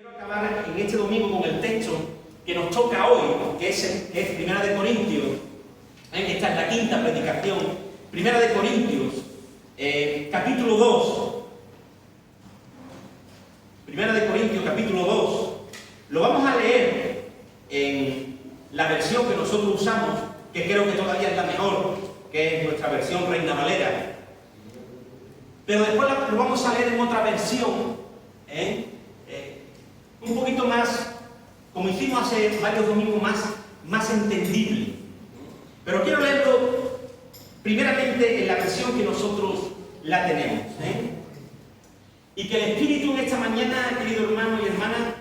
Quiero acabar en este domingo con el texto que nos toca hoy, que es Primera de Corintios. Esta es la quinta predicación. Primera de Corintios, capítulo 2. Primera de Corintios, capítulo 2. Lo vamos a leer en la versión que nosotros usamos, que creo que todavía es la mejor, que es nuestra versión Reina Valera. Pero después lo vamos a leer en otra versión, un poquito más, como hicimos hace varios domingos, más entendible. Pero quiero leerlo primeramente en la versión que nosotros la tenemos. Y que el Espíritu en esta mañana, querido hermano y hermana,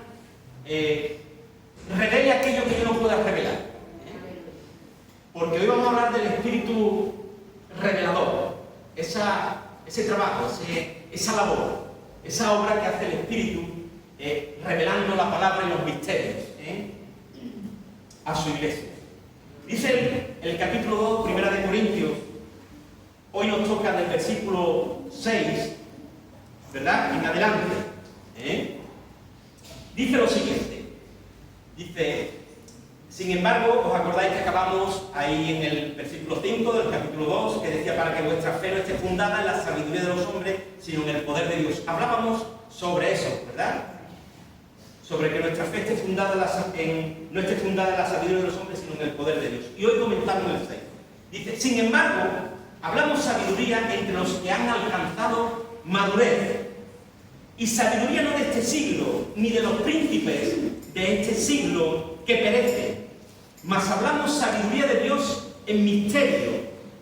revele aquello que yo no pueda revelar. Porque hoy vamos a hablar del Espíritu revelador. Ese trabajo, esa labor, esa obra que hace el Espíritu, revelando la palabra y los misterios a su iglesia. Dice el capítulo 2, Primera de Corintios, hoy nos toca del versículo 6, ¿verdad? En adelante. Dice lo siguiente. Dice: sin embargo, os acordáis que acabamos ahí en el versículo 5 del capítulo 2, que decía: para que vuestra fe no esté fundada en la sabiduría de los hombres, sino en el poder de Dios. Hablábamos sobre eso, ¿verdad? Sobre que nuestra fe no esté fundada en la sabiduría de los hombres, sino en el poder de Dios. Y hoy comentamos el 6. Dice: sin embargo, hablamos sabiduría entre los que han alcanzado madurez. Y sabiduría no de este siglo, ni de los príncipes de este siglo que perecen. Mas hablamos sabiduría de Dios en misterio,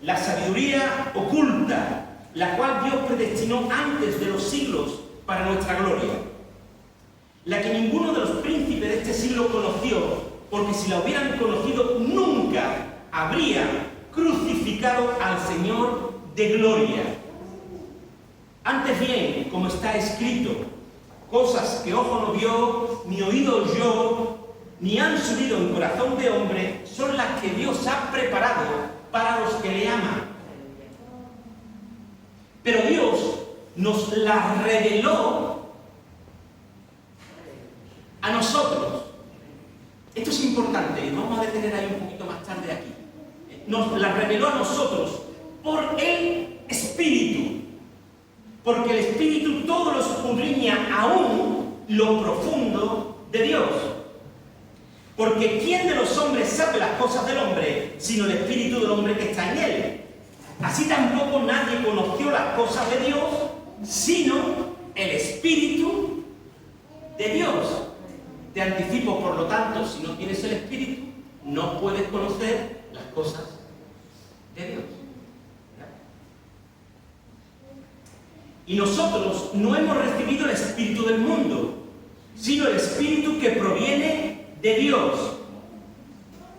la sabiduría oculta, la cual Dios predestinó antes de los siglos para nuestra gloria. La que ninguno de los príncipes de este siglo conoció, porque si la hubieran conocido nunca habría crucificado al Señor de gloria. Antes bien, como está escrito, cosas que ojo no vio, ni oído oyó, ni han subido en corazón de hombre, son las que Dios ha preparado para los que le aman. Pero Dios nos las reveló a nosotros. Esto es importante, y nos vamos a detener ahí un poquito más tarde aquí. Nos las reveló a nosotros por el Espíritu. Porque el Espíritu todo lo escudriña aún lo profundo de Dios. Porque ¿quién de los hombres sabe las cosas del hombre, sino el Espíritu del hombre que está en él? Así tampoco nadie conoció las cosas de Dios, sino el Espíritu de Dios. Te anticipo, por lo tanto, si no tienes el Espíritu, no puedes conocer las cosas de Dios. Y nosotros no hemos recibido el Espíritu del mundo, sino el Espíritu que proviene de Dios,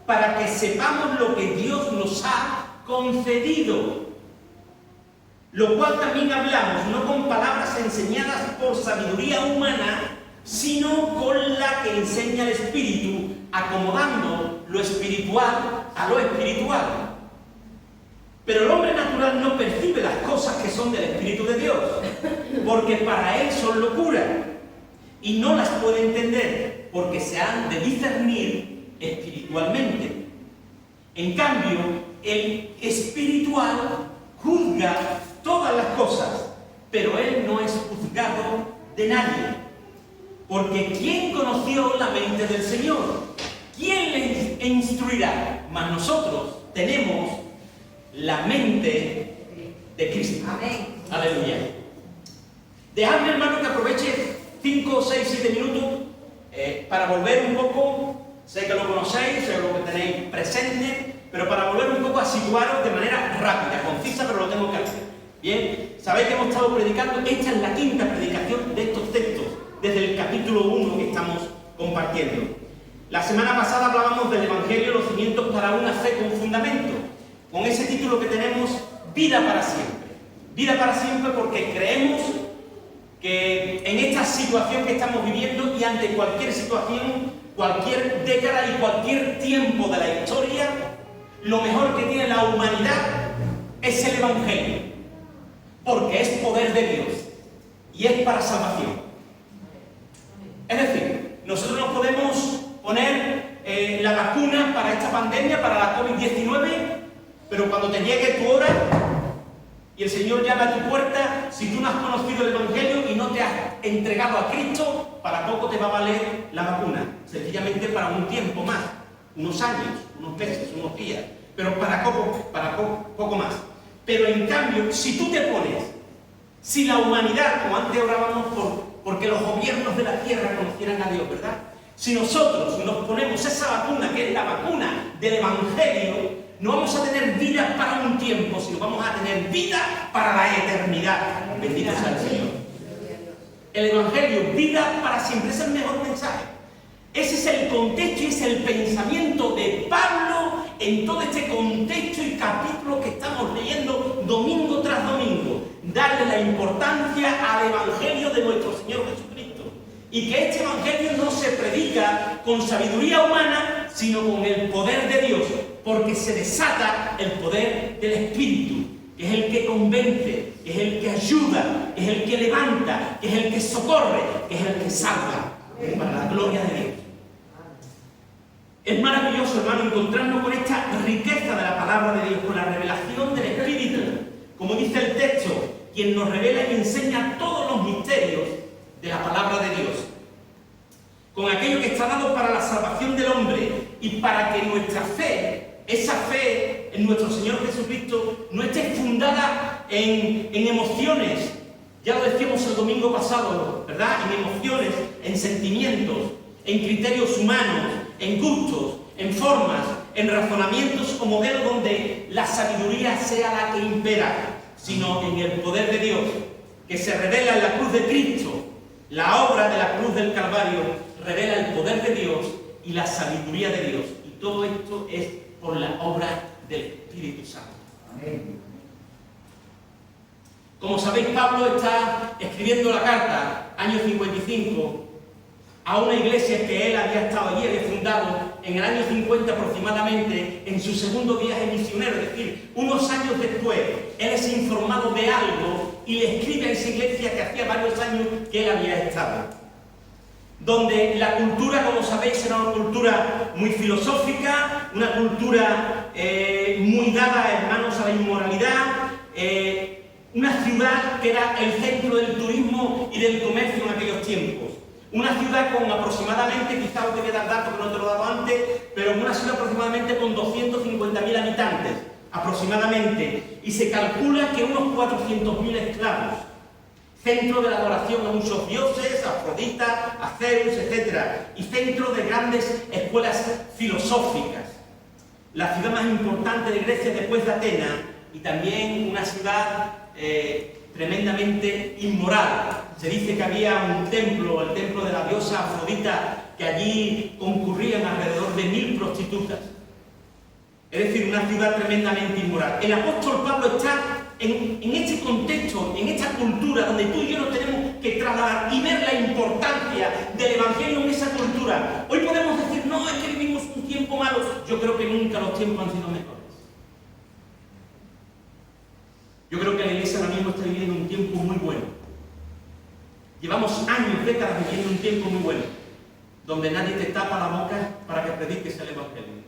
para que sepamos lo que Dios nos ha concedido. Lo cual también hablamos, no con palabras enseñadas por sabiduría humana, sino con la que enseña el Espíritu, acomodando lo espiritual a lo espiritual. Pero el hombre natural no percibe las cosas que son del Espíritu de Dios, porque para él son locura, y no las puede entender, porque se han de discernir espiritualmente. En cambio, el espiritual juzga todas las cosas, pero él no es juzgado de nadie. Porque ¿quién conoció la mente del Señor? ¿Quién le instruirá? Mas nosotros tenemos la mente de Cristo. Amén. Aleluya. Dejadme, hermano, que aproveche 5, 6, 7 minutos para volver un poco. Sé que lo conocéis, sé lo que tenéis presente, pero para volver un poco a situaros de manera rápida, concisa, pero lo tengo que hacer. Bien, sabéis que hemos estado predicando. Esta es la quinta predicación de estos textos, desde el capítulo 1 que estamos compartiendo. La semana pasada hablábamos del Evangelio, los cimientos para una fe con fundamento. Con ese título que tenemos, vida para siempre. Vida para siempre, porque creemos que en esta situación que estamos viviendo y ante cualquier situación, cualquier década y cualquier tiempo de la historia, lo mejor que tiene la humanidad es el Evangelio. Porque es poder de Dios y es para salvación. Es decir, nosotros nos podemos poner la vacuna para esta pandemia, para la COVID-19, pero cuando te llegue tu hora y el Señor llama a tu puerta, si tú no has conocido el Evangelio y no te has entregado a Cristo, para poco te va a valer la vacuna. Sencillamente para un tiempo más, unos años, unos meses, unos días, pero para poco más. Pero en cambio, si tú te pones, si la humanidad, como antes orábamos porque los gobiernos de la tierra conocieran a Dios, ¿verdad? Si nosotros nos ponemos esa vacuna, que es la vacuna del Evangelio, no vamos a tener vida para un tiempo, sino vamos a tener vida para la eternidad. Bendito sea el Señor. El Evangelio, vida para siempre, es el mejor mensaje. Ese es el contexto y es el pensamiento de Pablo en todo este contexto y capítulo que estamos leyendo domingo tras domingo. Darle la importancia al Evangelio de nuestro Señor Jesucristo. Y que este Evangelio no se predica con sabiduría humana, sino con el poder de Dios, porque se desata el poder del Espíritu, que es el que convence, que es el que ayuda, que es el que levanta, que es el que socorre, que es el que salva, para la gloria de Dios. Es maravilloso, hermano, encontrarnos con esta riqueza de la palabra de Dios, con la revelación del Espíritu. Como dice el texto, quien nos revela y enseña todos los misterios de la palabra de Dios. Con aquello que está dado para la salvación del hombre y para que nuestra fe, esa fe en nuestro Señor Jesucristo, no esté fundada en emociones. Ya lo decíamos el domingo pasado, ¿verdad? En emociones, en sentimientos, en criterios humanos, en gustos, en formas, en razonamientos o modelos donde la sabiduría sea la que impera, sino en el poder de Dios, que se revela en la cruz de Cristo. La obra de la cruz del Calvario revela el poder de Dios y la sabiduría de Dios. Y todo esto es por la obra del Espíritu Santo. Amén. Como sabéis, Pablo está escribiendo la carta, año 55, a una iglesia que él había estado allí, había fundado en el año 50 aproximadamente, en su segundo viaje misionero, es decir, unos años después, él es informado de algo y le escribe a esa iglesia que hacía varios años que él había estado. Donde la cultura, como sabéis, era una cultura muy filosófica, una cultura muy dada, hermanos, a la inmoralidad, una ciudad que era el centro del turismo y del comercio en aquellos tiempos. Una ciudad con aproximadamente, quizá os voy a dar datos que no te lo he dado antes, pero una ciudad aproximadamente con 250.000 habitantes, aproximadamente, y se calcula que unos 400.000 esclavos. Centro de la adoración a muchos dioses, a Afrodita, a Zeus, etc. Y centro de grandes escuelas filosóficas. La ciudad más importante de Grecia después de Atenas, y también una ciudad tremendamente inmoral. Se dice que había un templo, el templo de la diosa Afrodita, que allí concurrían alrededor de 1000 prostitutas. Es decir, una ciudad tremendamente inmoral. El apóstol Pablo está en este contexto, en esta cultura, donde tú y yo nos tenemos que trasladar y ver la importancia del Evangelio en esa cultura. Hoy podemos decir, no, es que vivimos un tiempo malo. Yo creo que nunca los tiempos han sido mejores. Yo creo que la iglesia ahora mismo está viviendo un tiempo muy bueno. Llevamos años, décadas viviendo un tiempo muy bueno, donde nadie te tapa la boca para que prediques el Evangelio.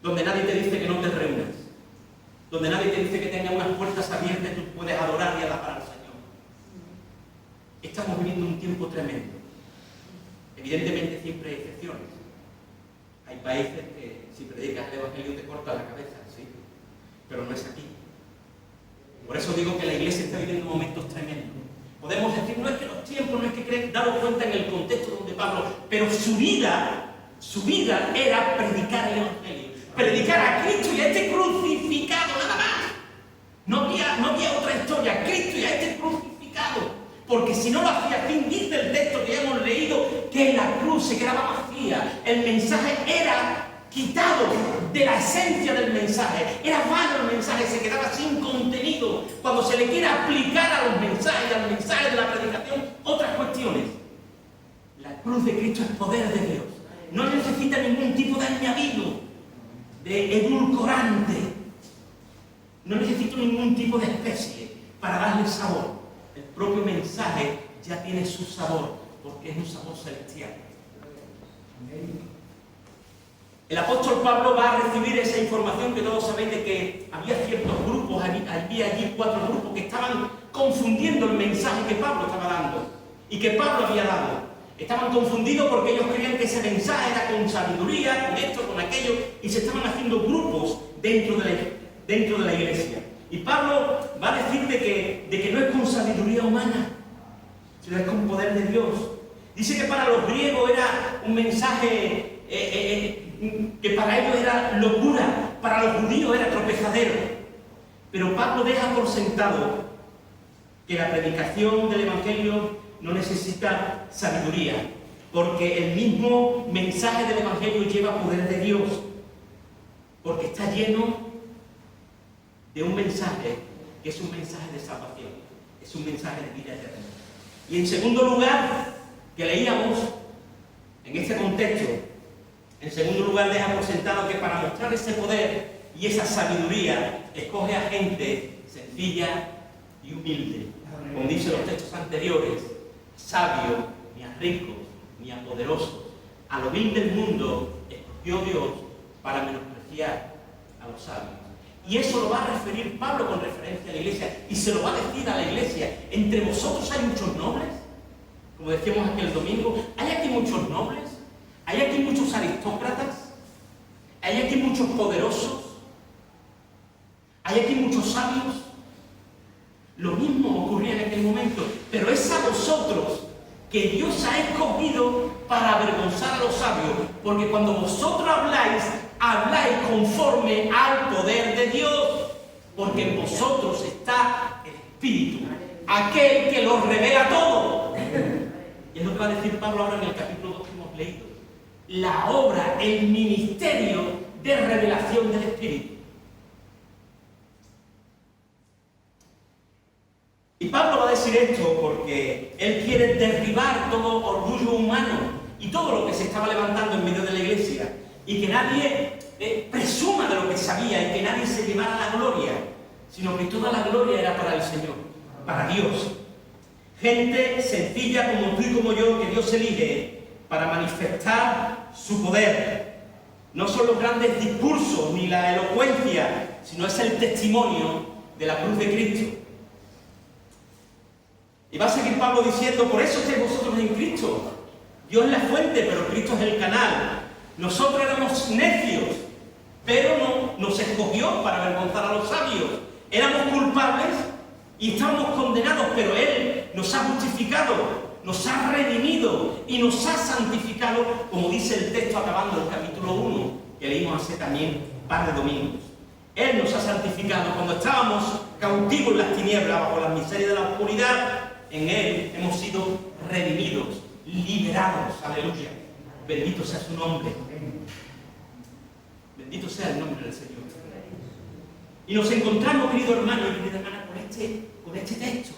Donde nadie te dice que no te reúnas. Donde nadie te dice que tengas unas puertas abiertas y tú puedes adorar y alabar al Señor. Estamos viviendo un tiempo tremendo. Evidentemente siempre hay excepciones. Hay países que si predicas el Evangelio te cortan la cabeza, sí, pero no es aquí. Por eso digo que la iglesia está viviendo momentos tremendos. Podemos decir, no es que los tiempos, no es que creen, daros cuenta en el contexto donde Pablo, pero su vida era predicar el Evangelio, predicar a Cristo y a este crucificado, nada más. No había otra historia, a Cristo y a este crucificado, porque si no lo hacía fin, dice el texto que ya hemos leído, que la cruz se quedaba vacía, el mensaje era quitado de la esencia del mensaje, era vano el mensaje, se quedaba sin contenido. Cuando se le quiere aplicar a los mensajes, al mensaje de la predicación, otras cuestiones. La cruz de Cristo es poder de Dios, no necesita ningún tipo de añadido, de edulcorante, no necesita ningún tipo de especie para darle sabor. El propio mensaje ya tiene su sabor, porque es un sabor celestial. El apóstol Pablo va a recibir esa información que todos sabéis de que había ciertos grupos, había allí 4 grupos que estaban confundiendo el mensaje que Pablo estaba dando y que Pablo había dado. Estaban confundidos porque ellos creían que ese mensaje era con sabiduría, con esto, con aquello, y se estaban haciendo grupos dentro de la iglesia. Y Pablo va a decir de que no es con sabiduría humana, sino es con poder de Dios. Dice que para los griegos era un mensaje que para ellos era locura, para los judíos era tropezadero. Pero Pablo deja por sentado que la predicación del Evangelio no necesita sabiduría, porque el mismo mensaje del Evangelio lleva poder de Dios, porque está lleno de un mensaje que es un mensaje de salvación, es un mensaje de vida eterna. Y en segundo lugar, que leíamos en este contexto, en segundo lugar deja por sentado que para mostrar ese poder y esa sabiduría escoge a gente sencilla y humilde, como dicen los textos anteriores, sabio, ni a ricos, ni a poderosos. A lo vil del mundo escogió Dios para menospreciar a los sabios. Y eso lo va a referir Pablo con referencia a la iglesia, y se lo va a decir a la iglesia. Entre vosotros hay muchos nobles, como decíamos aquel domingo, hay aquí muchos nobles, hay aquí muchos aristócratas, hay aquí muchos poderosos, hay aquí muchos sabios. Lo mismo ocurría en aquel momento, pero es a vosotros que Dios ha escogido para avergonzar a los sabios, porque cuando vosotros habláis conforme al poder de Dios, porque en vosotros está el Espíritu, aquel que lo revela todo. Y es lo que va a decir Pablo ahora en el capítulo 2 que hemos leído. La obra, el ministerio de revelación del Espíritu. Y Pablo va a decir esto porque él quiere derribar todo orgullo humano y todo lo que se estaba levantando en medio de la iglesia, y que nadie presuma de lo que sabía y que nadie se llevara la gloria, sino que toda la gloria era para el Señor, para Dios. Gente sencilla como tú y como yo, que Dios elige para manifestar su poder. No son los grandes discursos ni la elocuencia, sino es el testimonio de la cruz de Cristo. Y va a seguir Pablo diciendo, por eso estáis vosotros en Cristo. Dios es la fuente, pero Cristo es el canal. Nosotros éramos necios, pero no nos escogió para avergonzar a los sabios. Éramos culpables y estábamos condenados, pero Él nos ha justificado, nos ha redimido y nos ha santificado, como dice el texto acabando el capítulo 1, que leímos hace también un par de domingos. Él nos ha santificado cuando estábamos cautivos en las tinieblas, bajo las miserias de la oscuridad. En Él hemos sido redimidos, liberados. Aleluya. Bendito sea su nombre. Bendito sea el nombre del Señor. Y nos encontramos, querido hermano y querida hermana, con este texto.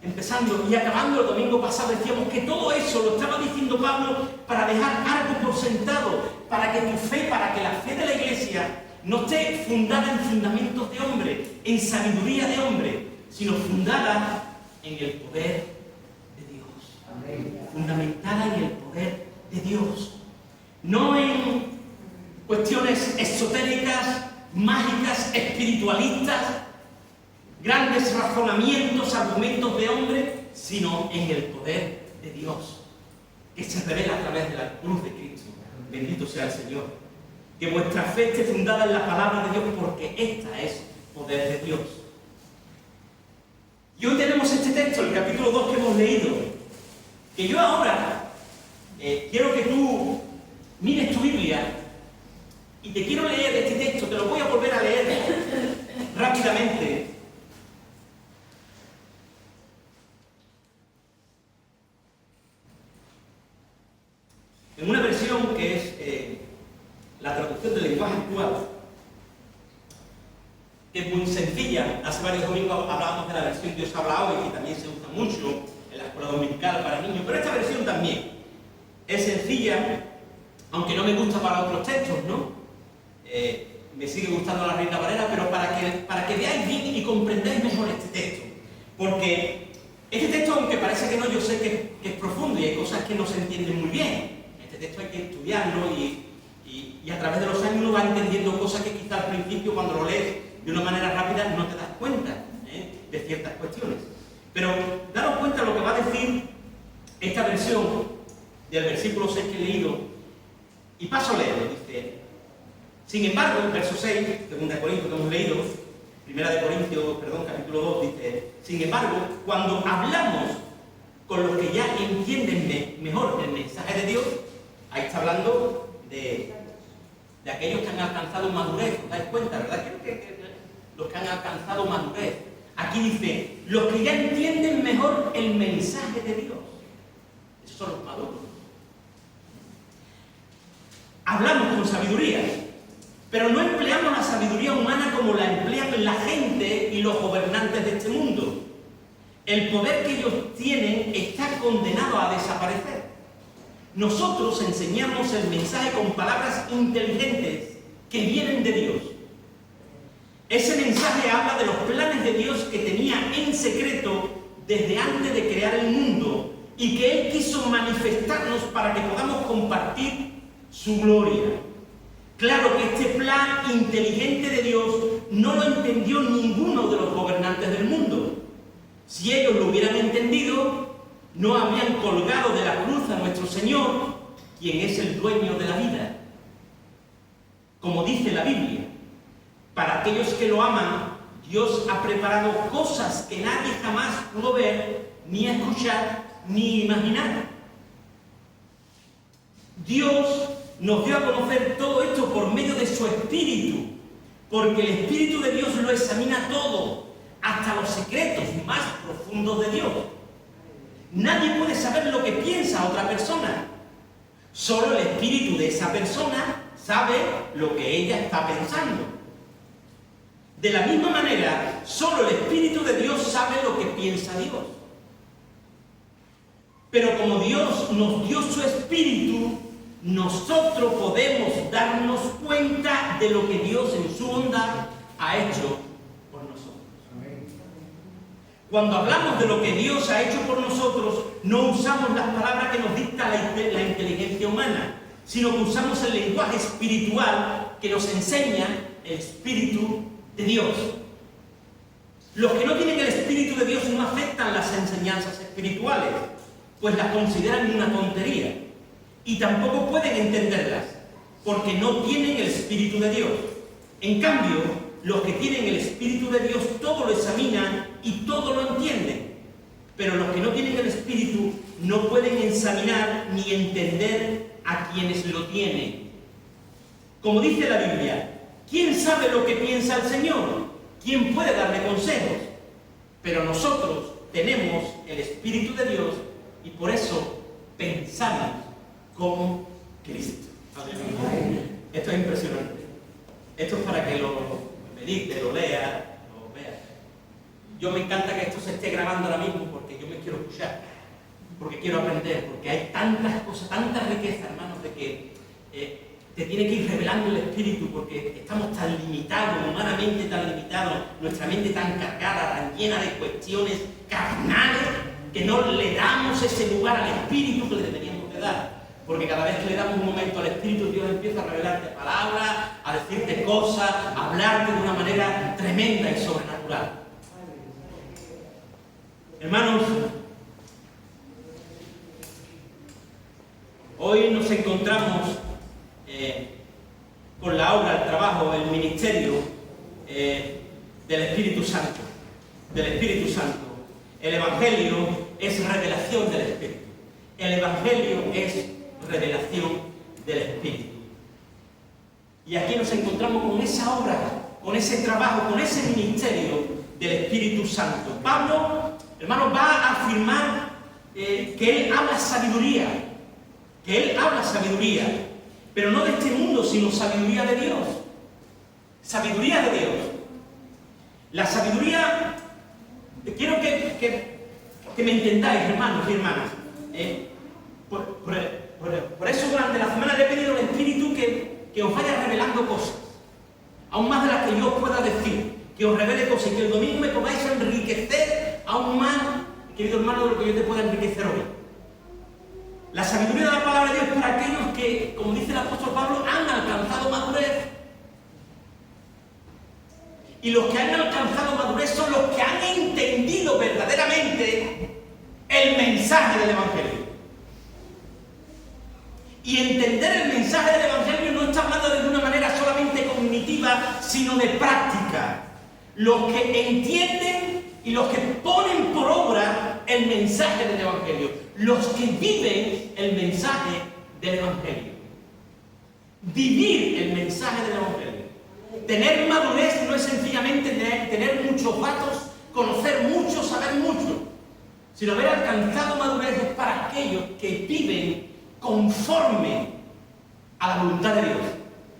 Empezando y acabando el domingo pasado, decíamos que todo eso lo estaba diciendo Pablo para dejar algo por sentado, para que tu fe, para que la fe de la iglesia no esté fundada en fundamentos de hombre, en sabiduría de hombre, sino fundada en el poder de Dios. Fundamentada en el poder de Dios. No en cuestiones esotéricas, mágicas, espiritualistas, grandes razonamientos, argumentos de hombre, sino en el poder de Dios, que se revela a través de la cruz de Cristo. Bendito sea el Señor. Que vuestra fe esté fundada en la palabra de Dios, porque esta es poder de Dios. Y hoy tenemos este texto, el capítulo 2 que hemos leído, que yo ahora quiero que tú mires tu Biblia y te quiero leer este texto, te lo voy a volver a leer rápidamente. En una versión que es la traducción del lenguaje actual, que es muy sencilla. Hace varios domingos hablábamos de la versión Dios habla hoy, que también se usa mucho en la escuela dominical para niños, pero esta versión también es sencilla, aunque no me gusta para otros textos, ¿no? Me sigue gustando la Reina Valera, pero para que veáis bien y comprendáis mejor este texto, porque Este texto, aunque parece que no, yo sé que es profundo y hay cosas que no se entienden muy bien. Este texto hay que estudiarlo y a través de los años uno va entendiendo cosas que quizá al principio, cuando lo lees de una manera rápida, no te das cuenta de ciertas cuestiones. Pero daros cuenta de lo que va a decir esta versión del versículo 6 que he leído, y paso a leerlo. Dice: sin embargo, el verso 6, 2 Corintios que hemos leído, 1 Corintios, capítulo 2, dice: sin embargo, cuando hablamos con los que ya entienden mejor el mensaje de Dios, ahí está hablando de aquellos que han alcanzado madurez. ¿Os dais cuenta, verdad? Que los que han alcanzado madurez. Aquí dice: los que ya entienden mejor el mensaje de Dios. Esos son los maduros. Hablamos con sabiduría, pero no empleamos la sabiduría humana como la emplean la gente y los gobernantes de este mundo. El poder que ellos tienen está condenado a desaparecer. Nosotros enseñamos el mensaje con palabras inteligentes que vienen de Dios. Ese mensaje habla de los planes de Dios que tenía en secreto desde antes de crear el mundo y que Él quiso manifestarnos para que podamos compartir su gloria. Claro que este plan inteligente de Dios no lo entendió ninguno de los gobernantes del mundo. Si ellos lo hubieran entendido, no habrían colgado de la cruz a nuestro Señor, quien es el dueño de la vida. Como dice la Biblia, para aquellos que lo aman, Dios ha preparado cosas que nadie jamás pudo ver, ni escuchar, ni imaginar. Dios nos dio a conocer todo esto por medio de su Espíritu, porque el Espíritu de Dios lo examina todo, hasta los secretos más profundos de Dios. Nadie puede saber lo que piensa otra persona. Solo el espíritu de esa persona sabe lo que ella está pensando. De la misma manera, solo el Espíritu de Dios sabe lo que piensa Dios. Pero como Dios nos dio su Espíritu, nosotros podemos darnos cuenta de lo que Dios en su bondad ha hecho por nosotros. Cuando hablamos de lo que Dios ha hecho por nosotros, no usamos las palabras que nos dicta la inteligencia humana, sino que usamos el lenguaje espiritual que nos enseña el Espíritu de Dios. Los que no tienen el Espíritu de Dios no aceptan las enseñanzas espirituales, pues las consideran una tontería, y tampoco pueden entenderlas, porque no tienen el Espíritu de Dios. En cambio, los que tienen el Espíritu de Dios todo lo examinan y todo lo entienden. Pero los que no tienen el Espíritu no pueden examinar ni entender a quienes lo tienen. Como dice la Biblia, ¿quién sabe lo que piensa el Señor? ¿Quién puede darle consejos? Pero nosotros tenemos el Espíritu de Dios y por eso pensamos como Cristo. Esto es impresionante. Esto es para que lo medite, lo lea, lo vea. Yo me encanta que esto se esté grabando ahora mismo porque yo me quiero escuchar, porque quiero aprender, porque hay tantas cosas, tanta riqueza, hermanos, de que te tiene que ir revelando el Espíritu, porque estamos tan limitados, humanamente tan limitados, nuestra mente tan cargada, tan llena de cuestiones carnales, que no le damos ese lugar al Espíritu que le deberíamos de dar. Porque cada vez que le damos un momento al Espíritu, Dios empieza a revelarte palabras, a decirte cosas, a hablarte de una manera tremenda y sobrenatural. Hermanos, hoy nos encontramos con la obra, el trabajo, el ministerio del Espíritu Santo. Del Espíritu Santo. El Evangelio es revelación del Espíritu. El Evangelio es revelación del Espíritu. Y aquí nos encontramos con esa obra, con ese trabajo, con ese ministerio del Espíritu Santo. Pablo, hermanos, va a afirmar que él habla sabiduría, pero no de este mundo, sino sabiduría de Dios. Sabiduría de Dios. La sabiduría, quiero que me entendáis, hermanos y hermanas. Por eso durante la semana le he pedido al Espíritu que os vaya revelando cosas, aún más de las que yo os pueda decir, que os revele cosas y que el domingo me podáis enriquecer aún más querido hermano, de lo que yo te pueda enriquecer hoy. La sabiduría de la palabra de Dios es para aquellos que, como dice el apóstol Pablo, han alcanzado madurez. Y los que han alcanzado madurez son los que han entendido verdaderamente el mensaje del Evangelio. Y entender el mensaje del Evangelio no está hablando de una manera solamente cognitiva, sino de práctica. Los que entienden y los que ponen por obra el mensaje del Evangelio. Los que viven el mensaje del Evangelio. Vivir el mensaje del Evangelio. Tener madurez no es sencillamente tener muchos datos, conocer mucho, saber mucho, sino haber alcanzado madurez es para aquellos que viven conforme a la voluntad de Dios,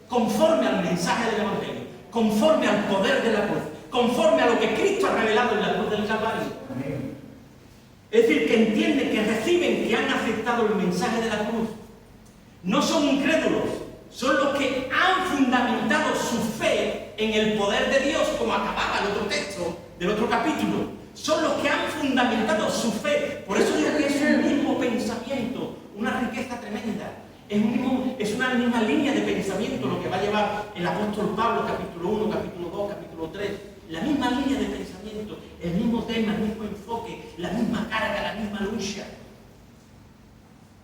conforme al mensaje del Evangelio, conforme al poder de la cruz, conforme a lo que Cristo ha revelado en la cruz del Calvario. Es decir, que entienden, que reciben, que han aceptado el mensaje de la cruz. No son incrédulos, son los que han fundamentado su fe en el poder de Dios, como acababa el otro texto del otro capítulo. Son los que han fundamentado su fe. Por eso digo que es un mismo pensamiento, una riqueza tremenda. Es una misma línea de pensamiento lo que va a llevar el apóstol Pablo, capítulo 1, capítulo 2, capítulo 3. La misma línea de pensamiento, el mismo tema, el mismo enfoque, la misma carga, la misma lucha.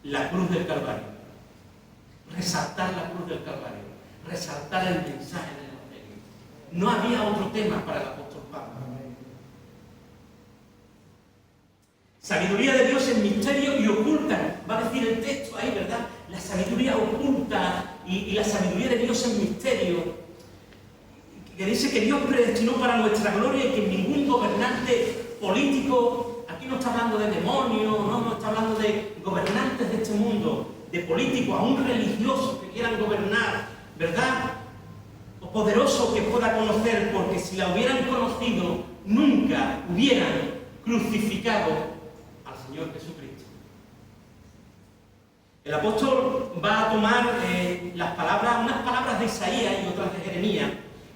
La cruz del Calvario. Resaltar la cruz del Calvario, resaltar el mensaje del Evangelio. No había otro tema para el apóstol Pablo. Sabiduría de Dios en misterio y oculta. Va a decir el texto ahí, ¿verdad? La sabiduría oculta y la sabiduría de Dios en misterio. Que dice que Dios predestinó para nuestra gloria y que ningún gobernante político, aquí no está hablando de demonios, no está hablando de gobernantes de este mundo, de políticos, aún religiosos que quieran gobernar, ¿verdad? O poderosos que pueda conocer, porque si la hubieran conocido, nunca hubieran crucificado al Señor Jesucristo. El apóstol va a tomar unas palabras de Isaías y otras de Jeremías,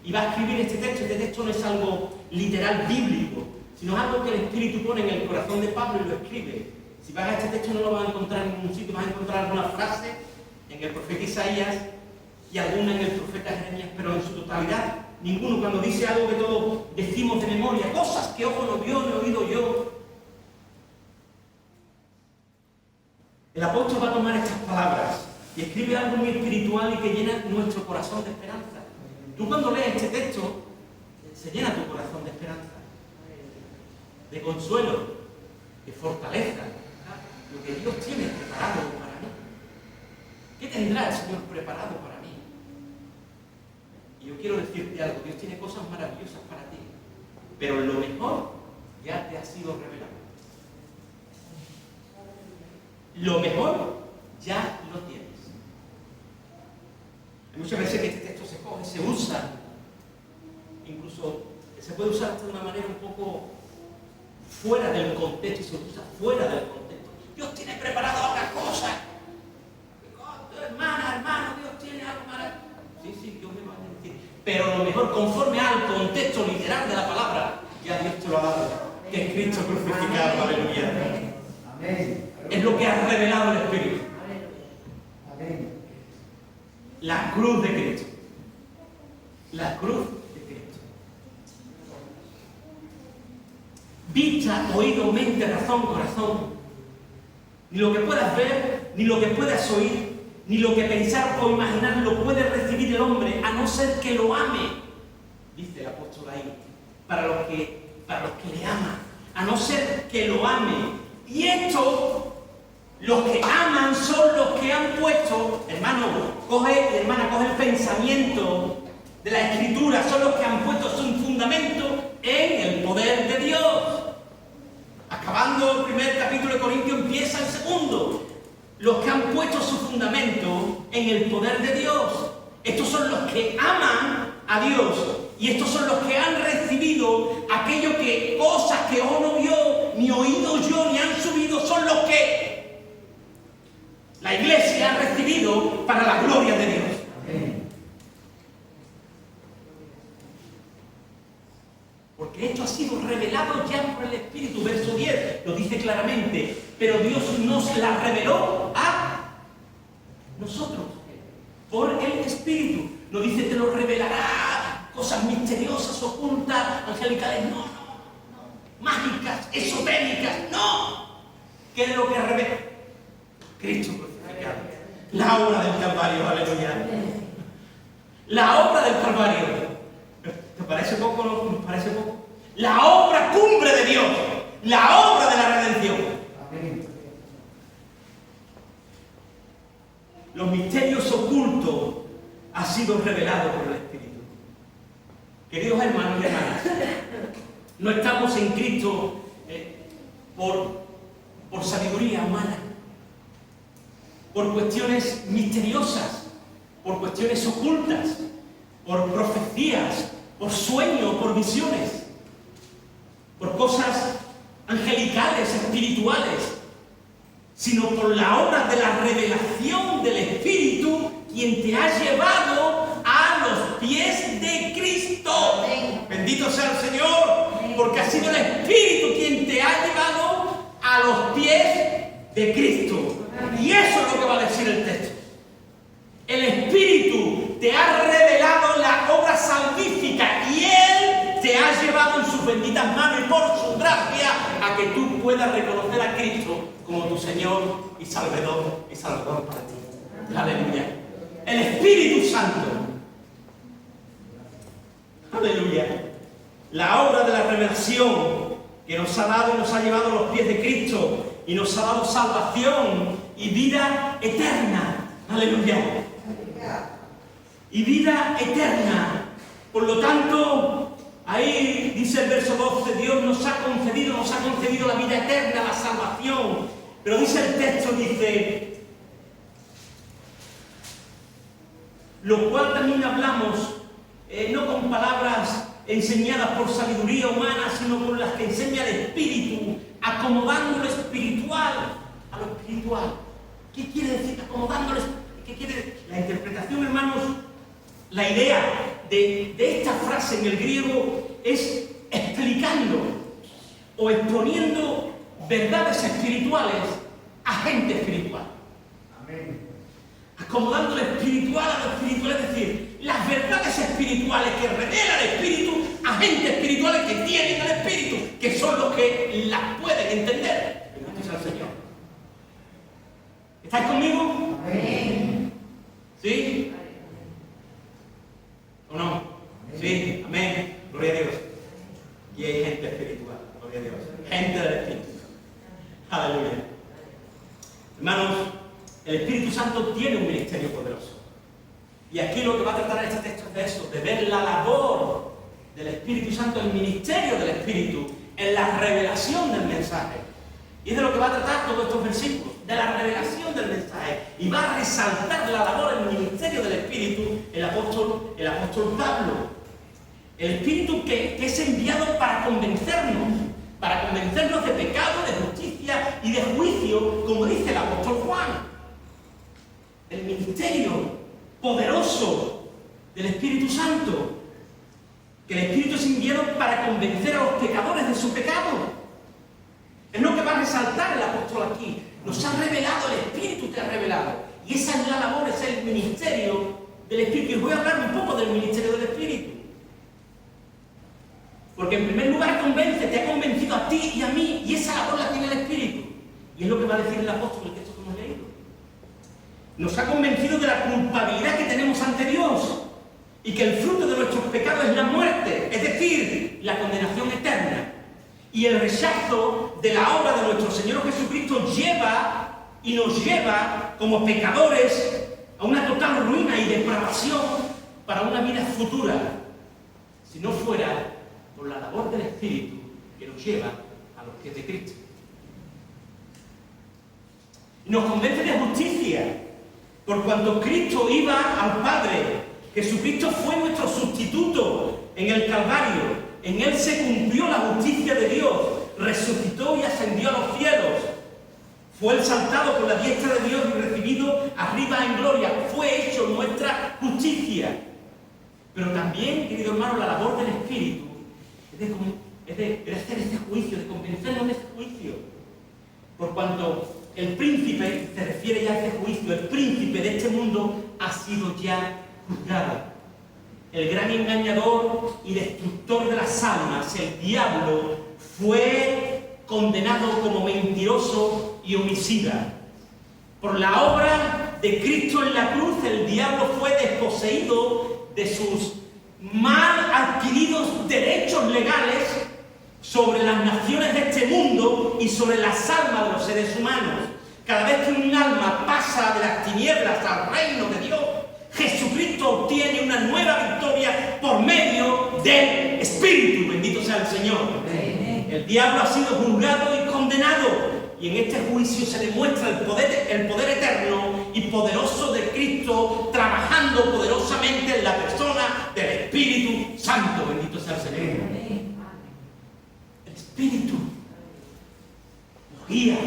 y va a escribir este texto. Este texto no es algo literal bíblico, sino algo que el Espíritu pone en el corazón de Pablo y lo escribe. Si vas a este texto no lo vas a encontrar en ningún sitio, vas a encontrar alguna frase en el profeta Isaías y alguna en el profeta Jeremías, pero en su totalidad ninguno. Cuando dice algo que todos decimos de memoria, cosas que ojo no vio, no he oído yo. El apóstol va a tomar estas palabras y escribe algo muy espiritual y que llena nuestro corazón de esperanza. Tú cuando lees este texto, se llena tu corazón de esperanza, de consuelo, de fortaleza. Lo que Dios tiene preparado para mí. ¿Qué tendrá el Señor preparado para mí? Y yo quiero decirte algo, Dios tiene cosas maravillosas para ti, pero lo mejor ya te ha sido revelado. Lo mejor ya lo tienes. Hay muchas veces que este texto se coge, se usa, incluso se puede usar de una manera un poco fuera del contexto, y se usa fuera del contexto. Dios tiene preparado otras cosas. Hermano, Dios tiene algo maravilloso. Sí, Dios me va a decir. Pero lo mejor, conforme al contexto literal de la palabra, ya Dios te lo ha dado, que es Cristo crucificado. Aleluya. Amén. Es lo que ha revelado el Espíritu. Amén. La cruz de Cristo. La cruz de Cristo. Vista, oído, mente, razón, corazón. Ni lo que puedas ver, ni lo que puedas oír, ni lo que pensar o imaginar lo puede recibir el hombre, a no ser que lo ame. Dice el apóstol ahí, para los que le aman, a no ser que lo ame. Y esto, los que aman son los que han puesto, hermana, coge el pensamiento de la Escritura, son los que han puesto su fundamento en el poder de Dios. Acabando el primer capítulo de Corintios, empieza el segundo. Los que han puesto su fundamento en el poder de Dios. Estos son los que aman a Dios. Y estos son los que han recibido aquello que, cosas que ojo no vio, ni oído yo, ni han subido, son los que la iglesia ha recibido para la gloria de Dios. Amén. Porque esto ha sido revelado revelado ya por el Espíritu. Verso 10 lo dice claramente, pero Dios nos la reveló a nosotros, por el Espíritu. No dice te lo revelará, cosas misteriosas, ocultas, angelicales, no, mágicas, esotéricas, no. ¿Qué es lo que revela? Cristo crucificado, la obra del Calvario, aleluya. La obra del Calvario. ¿Te parece poco? ¿No? ¿Nos parece poco? La obra cumbre de Dios, la obra de la redención. Amén. Los misterios ocultos han sido revelados por el Espíritu. Queridos hermanos y hermanas, no estamos en Cristo por sabiduría humana, por cuestiones misteriosas, por cuestiones ocultas, por profecías, por sueños, por visiones, por cosas angelicales, espirituales, sino por la obra de la revelación del Espíritu, quien te ha llevado a los pies de Cristo. Amén. Bendito sea el Señor, porque ha sido el Espíritu quien te ha llevado a los pies de Cristo. Amén. Y eso es lo que va a decir el texto. El Espíritu te ha revelado la obra salvífica y Él te ha llevado en sus benditas manos y por su gracia a que tú puedas reconocer a Cristo como tu Señor y Salvador para ti. Aleluya. El Espíritu Santo. Aleluya. La obra de la revelación que nos ha dado y nos ha llevado a los pies de Cristo y nos ha dado salvación y vida eterna. Aleluya. Y vida eterna. Por lo tanto, ahí dice el verso 12, Dios nos ha concedido la vida eterna, la salvación. Pero dice el texto, dice, lo cual también hablamos, no con palabras enseñadas por sabiduría humana, sino con las que enseña el Espíritu, acomodando lo espiritual a lo espiritual. ¿Qué quiere decir acomodando lo espiritual? ¿Qué quiere decir? La interpretación, hermanos, la idea de esta frase en el griego es explicando o exponiendo verdades espirituales a gente espiritual. Amén. Acomodando lo espiritual a lo espiritual, es decir, las verdades espirituales que revela el Espíritu a gente espirituales que tienen el Espíritu, que son los que las pueden entender. Bendito sea el Señor. ¿Estáis conmigo? Amén. ¿Sí? ¿O no? Sí, amén. Gloria a Dios. Y hay gente espiritual, gloria a Dios. Gente del Espíritu. Aleluya. Hermanos, el Espíritu Santo tiene un ministerio poderoso. Y aquí lo que va a tratar este texto es de eso, de ver la labor del Espíritu Santo, el ministerio del Espíritu, en la revelación del mensaje. Y es de lo que va a tratar todos estos versículos, de la revelación del mensaje. Y va a resaltar la labor, el ministerio del Espíritu, el apóstol Pablo. El Espíritu que es enviado para convencernos de pecado, de justicia y de juicio, como dice el apóstol Juan. El ministerio poderoso del Espíritu Santo, que el Espíritu es enviado para convencer a los pecadores de su pecado. Es lo que va a resaltar el apóstol aquí. Nos ha revelado, el Espíritu te ha revelado. Y esa es la labor, es el ministerio del Espíritu. Y os voy a hablar un poco del ministerio del Espíritu. Porque en primer lugar te ha convencido a ti y a mí, y esa labor la tiene el Espíritu. Y es lo que va a decir el apóstol en el texto que hemos leído. Nos ha convencido de la culpabilidad que tenemos ante Dios y que el fruto de nuestros pecados es la muerte, es decir, la condenación eterna. Y el rechazo de la obra de nuestro Señor Jesucristo nos lleva como pecadores a una total ruina y depravación para una vida futura, si no fuera por la labor del Espíritu que nos lleva a los pies de Cristo. Y nos convence de justicia, por cuanto Cristo iba al Padre. Jesucristo fue nuestro sustituto en el Calvario. En Él se cumplió la justicia de Dios, resucitó y ascendió a los cielos. Fue exaltado por la diestra de Dios y recibido arriba en gloria. Fue hecho nuestra justicia. Pero también, querido hermano, la labor del Espíritu es de es de hacer este juicio, de convencernos de este juicio. Por cuanto el príncipe, se refiere ya a este juicio, el príncipe de este mundo ha sido ya juzgado. El gran engañador y destructor de las almas, el diablo, fue condenado como mentiroso y homicida. Por la obra de Cristo en la cruz, el diablo fue desposeído de sus mal adquiridos derechos legales sobre las naciones de este mundo y sobre las almas de los seres humanos. Cada vez que un alma pasa de las tinieblas al reino de Dios, Jesucristo obtiene una nueva victoria por medio del Espíritu. Bendito sea el Señor. El diablo ha sido juzgado y condenado. Y en este juicio se demuestra el poder eterno y poderoso de Cristo trabajando poderosamente en la persona del Espíritu Santo. Bendito sea el Señor. El Espíritu nos guía.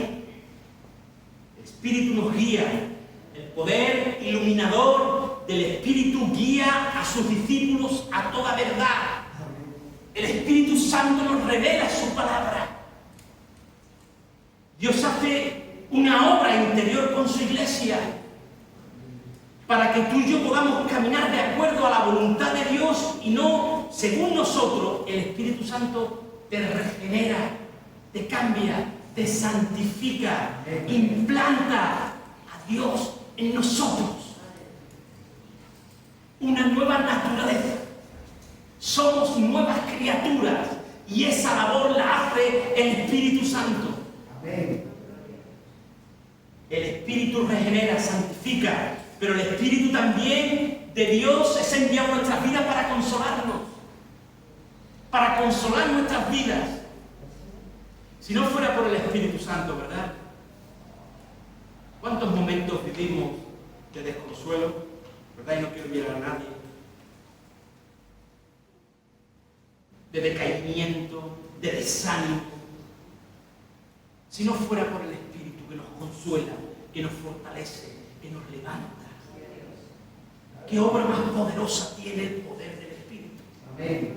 El Espíritu nos guía. El poder iluminador del Espíritu guía a sus discípulos a toda verdad. El Espíritu Santo nos revela su palabra. Dios hace una obra interior con su iglesia para que tú y yo podamos caminar de acuerdo a la voluntad de Dios y no según nosotros. El Espíritu Santo te regenera, te cambia, te santifica, implanta a Dios en nosotros. Una nueva naturaleza. Somos nuevas criaturas y esa labor la hace el Espíritu Santo. El Espíritu regenera, santifica, pero el Espíritu también de Dios es enviado a nuestras vidas para consolarnos, para consolar nuestras vidas. Si no fuera por el Espíritu Santo, ¿verdad? ¿Cuántos momentos vivimos de desconsuelo? ¿Verdad? Y no quiero mirar a nadie. De decaimiento, de desánimo. Si no fuera por el Espíritu que nos consuela, que nos fortalece, que nos levanta. ¿Qué obra más poderosa tiene el poder del Espíritu? Amén.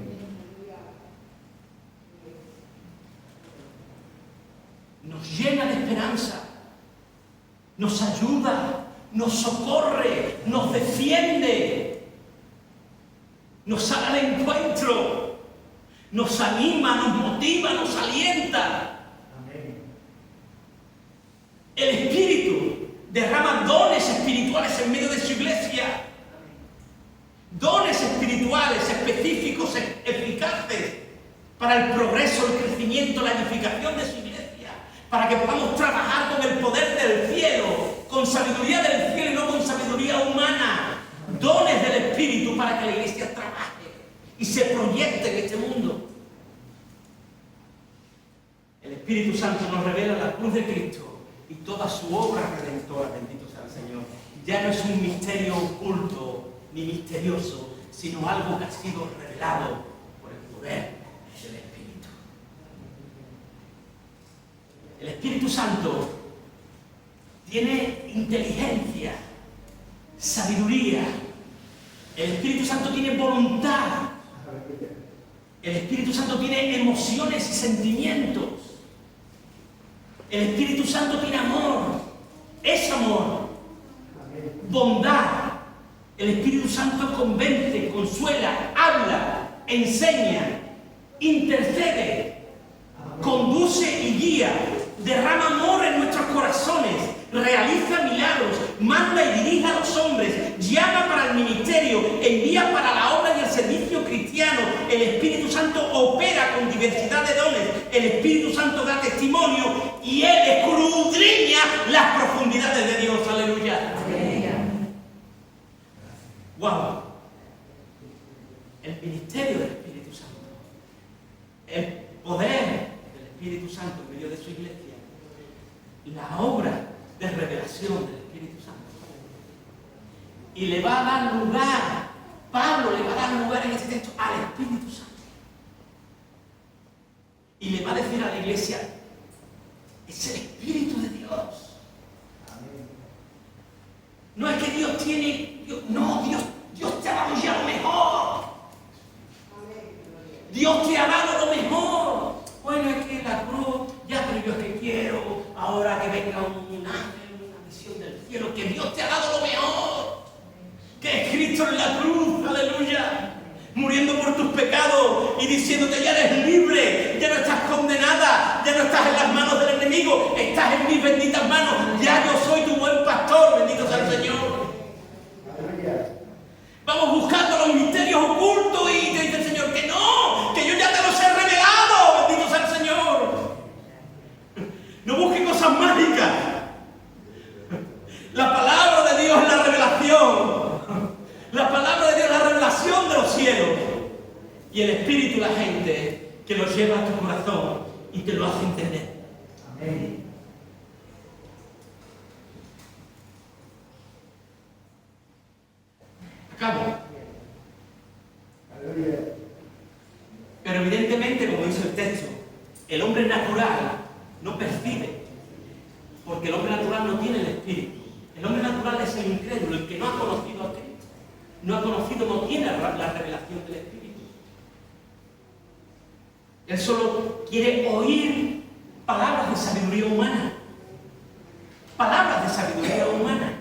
Nos llena de esperanza, nos ayuda, nos socorre, nos defiende, nos sale al encuentro, nos anima, nos motiva, nos alienta. El Espíritu derrama dones espirituales en medio de su iglesia. Dones espirituales específicos, eficaces para el progreso, el crecimiento, la edificación de su iglesia. Para que podamos trabajar con el poder del cielo, con sabiduría del cielo y no con sabiduría humana. Dones del Espíritu para que la iglesia trabaje y se proyecte en este mundo. El Espíritu Santo nos revela la cruz de Cristo y toda su obra redentora. Bendito sea el Señor. Ya no es un misterio oculto ni misterioso, sino algo que ha sido revelado por el poder del Espíritu. El Espíritu Santo tiene inteligencia, sabiduría. El Espíritu Santo tiene voluntad. El Espíritu Santo tiene emociones y sentimientos. El Espíritu Santo tiene amor, es amor, bondad. El Espíritu Santo convence, consuela, habla, enseña, intercede, conduce y guía, derrama amor en nuestros corazones, realiza milagros, manda y dirige a los hombres, llama para el ministerio, envía para la obra y el servicio cristiano. El Espíritu Santo opera con diversidad de dones. El Espíritu Santo da testimonio y Él escudriña las profundidades de Dios. Aleluya. Wow. El ministerio del Espíritu Santo, el poder del Espíritu Santo en medio de su iglesia, la obra de revelación del Espíritu Santo. Y le va a dar lugar, Pablo le va a dar lugar en este texto al Espíritu Santo. Y le va a decir a la iglesia, es el Espíritu de Dios. No es que Dios tiene, Dios te ha dado ya lo mejor. Dios te ha dado lo mejor. un ángel, una visión del cielo, que Dios te ha dado lo mejor, que es Cristo en la cruz, aleluya, muriendo por tus pecados y diciéndote ya eres libre, ya no estás condenada, ya no estás en las manos del enemigo, estás en mis benditas manos, ya yo soy tu buen pastor, bendito sea el Señor. Vamos buscando los misterios ocultos y te dice el Señor que no, que yo ya te los he revelado, bendito sea el Señor. No busques cosas mágicas. La palabra de Dios es la revelación. La palabra de Dios es la revelación de los cielos. Y el Espíritu, la gente que lo lleva a tu corazón y te lo hace entender. Amén. Acabo. Pero evidentemente, como dice el texto, el hombre natural no percibe, porque el hombre natural no tiene el Espíritu. El hombre natural es el incrédulo, el que no ha conocido a Cristo. No tiene la revelación del Espíritu. Él solo quiere oír palabras de sabiduría humana. Palabras de sabiduría humana.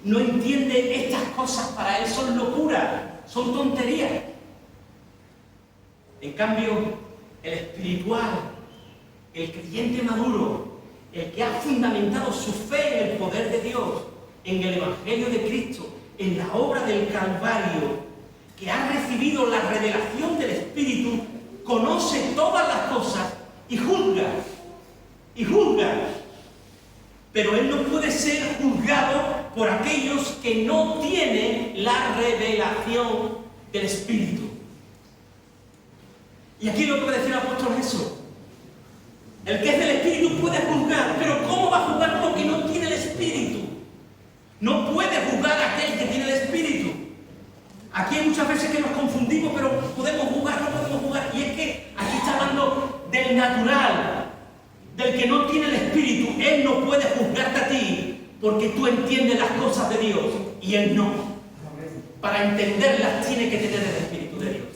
No entiende estas cosas, para él son locura, son tonterías. En cambio, el espiritual, el creyente maduro, el que ha fundamentado su fe en el poder de Dios, en el Evangelio de Cristo, en la obra del Calvario, que ha recibido la revelación del Espíritu, conoce todas las cosas y juzga. Y juzga. Pero él no puede ser juzgado por aquellos que no tienen la revelación del Espíritu. Y aquí lo puede decir el apóstol Jesús. El que es del Espíritu puede juzgar, pero ¿cómo va a juzgar lo que no tiene el Espíritu? No puede juzgar a aquel que tiene el Espíritu. Aquí hay muchas veces que nos confundimos, pero podemos juzgar, no podemos juzgar. Y es que aquí está hablando del natural, del que no tiene el Espíritu. Él no puede juzgarte a ti, porque tú entiendes las cosas de Dios y él no. Para entenderlas tiene que tener el Espíritu de Dios.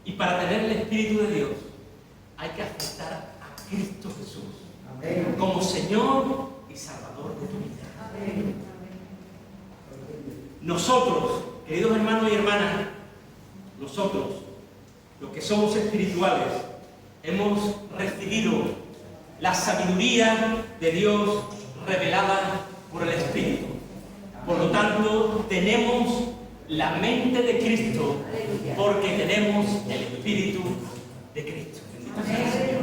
Y para tener el Espíritu de Dios hay que aceptar a Cristo Jesús como Señor y Salvador de tu vida. Nosotros, queridos hermanos y hermanas, nosotros, los que somos espirituales, hemos recibido la sabiduría de Dios revelada por el Espíritu. Por lo tanto, tenemos la mente de Cristo, porque tenemos el Espíritu de Cristo. Bendito sea el Señor.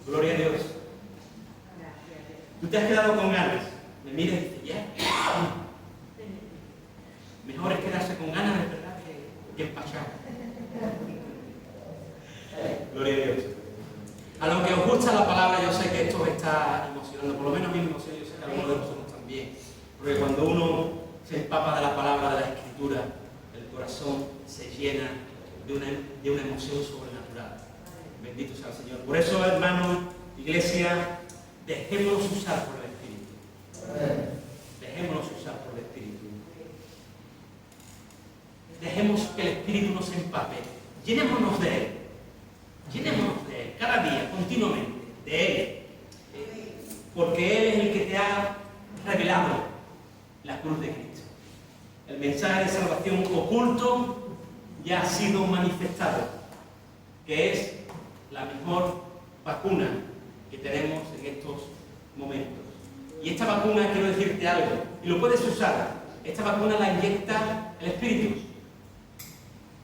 Gloria a Dios. Tú te has quedado con ganas. Me miras y dices, ya. Mejor es quedarse con ganas, de verdad, que empachar. Gloria a Dios. A los que os gusta la palabra, yo sé que esto os está emocionando, por lo menos a mí me emociona, yo sé que a algunos de vosotros también. Porque cuando uno se empapa de la palabra, de la Escritura, el corazón se llena de una emoción sobrenatural. Bendito sea el Señor. Por eso, hermanos, iglesia, dejémonos usar por el Espíritu. Dejémonos usar por el Espíritu. Dejemos que el Espíritu nos empape. Llenémonos de Él. Llenémonos de Él, cada día, continuamente, de Él. Porque Él es el que te ha revelado la cruz de Cristo. El mensaje de salvación oculto ya ha sido manifestado, que es la mejor vacuna que tenemos en estos momentos. Y esta vacuna, quiero decirte algo, y lo puedes usar, esta vacuna la inyecta el Espíritu.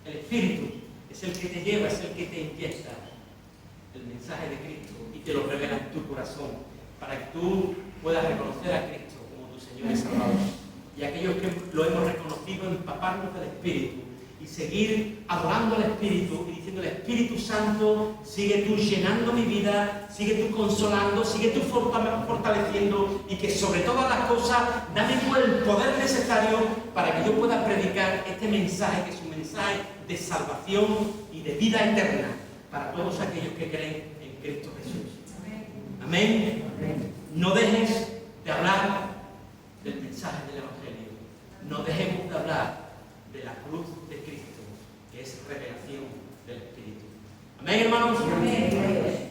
El Espíritu es el que te lleva, es el que te inyecta el mensaje de Cristo y te lo revela en tu corazón, para que tú puedas reconocer a Cristo como tu Señor y Salvador. Y aquellos que lo hemos reconocido, empaparnos del Espíritu y seguir adorando al Espíritu y diciendo: Espíritu Santo, sigue tú llenando mi vida, sigue tú consolando, sigue tú fortaleciendo, y que sobre todas las cosas dame tú el poder necesario para que yo pueda predicar este mensaje, que es un mensaje de salvación y de vida eterna para todos aquellos que creen en Cristo Jesús. Amén. No dejes de hablar del mensaje del Evangelio. No dejemos de hablar de la cruz de Cristo, que es revelación del Espíritu. Amén, hermanos. Amén.